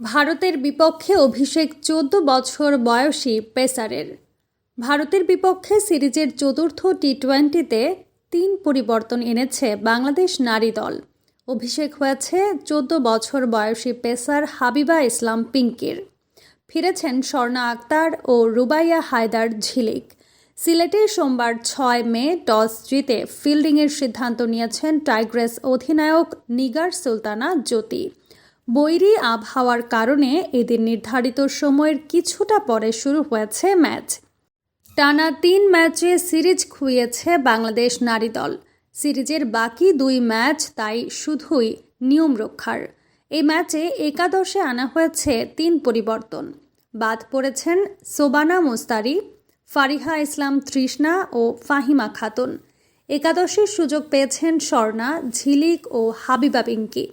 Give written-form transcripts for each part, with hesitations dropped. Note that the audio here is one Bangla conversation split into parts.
ভারতের বিপক্ষে অভিষেক ১৪ বছর বয়সী পেসারের। ভারতের বিপক্ষে সিরিজের চতুর্থ টি-20তে ৩ পরিবর্তন এনেছে বাংলাদেশ নারী দল। অভিষেক হয়েছে ১৪ বছর বয়সী পেসার হাবিবা ইসলাম পিঙ্কির। ফিরেছেন স্বর্ণা আক্তার ও রুবাইয়া হায়দার ঝিলিক। সিলেটে সোমবার ৬ মে টস জিতে ফিল্ডিংয়ের সিদ্ধান্ত নিয়েছেন টাইগ্রেস অধিনায়ক নিগার সুলতানা জ্যোতি। বৈরী আবহাওয়ার কারণে এদিন নির্ধারিত সময়ের কিছুটা পরে শুরু হয়েছে ম্যাচ। টানা ৩ ম্যাচে সিরিজ খুইয়েছে বাংলাদেশ নারী দল। সিরিজের বাকি ২ ম্যাচ তাই শুধুই নিয়ম রক্ষার। এই ম্যাচে একাদশে আনা হয়েছে ৩ পরিবর্তন। বাদ পড়েছেন সোবানা মুস্তারি, ফারিহা ইসলাম তৃষ্ণা ও ফাহিমা খাতুন। একাদশের সুযোগ পেয়েছেন স্বর্ণা, ঝিলিক ও হাবিবা পিঙ্কি।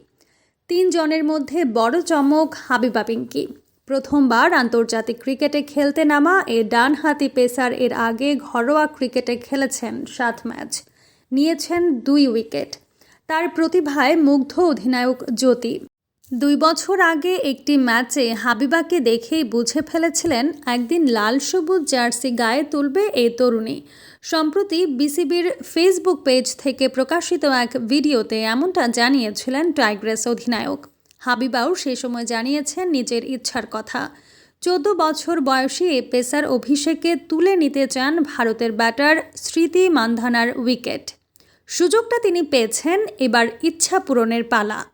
৩ জনের মধ্যে বড় চমক হাবিবা পিঙ্কি। প্রথমবার আন্তর্জাতিক ক্রিকেটে খেলতে নামা এ ডানহাতি পেসার এর আগে ঘরোয়া ক্রিকেটে খেলেছেন ৭ ম্যাচ, নিয়েছেন ২ উইকেট। তার প্রতিভায় মুগ্ধ অধিনায়ক জ্যোতি। ২ বছর আগে একটি ম্যাচে হাবিবাকে দেখেই বুঝে ফেলেছিলেন একদিন লাল সবুজ জার্সি গায়ে তুলবে এই তরুণী। সম্প্রতি বিসিবির ফেসবুক পেজ থেকে প্রকাশিত এক ভিডিওতে এমনটা জানিয়েছিলেন টাইগ্রেস অধিনায়ক। হাবিবাও সে সময় জানিয়েছেন নিজের ইচ্ছার কথা। ১৪ বছর বয়সী এ পেসার অভিষেকে তুলে নিতে চান ভারতের ব্যাটার স্মৃতি মান্ধানার উইকেট। সুযোগটা তিনি পেয়েছেন, এবার ইচ্ছা পূরণের পালা।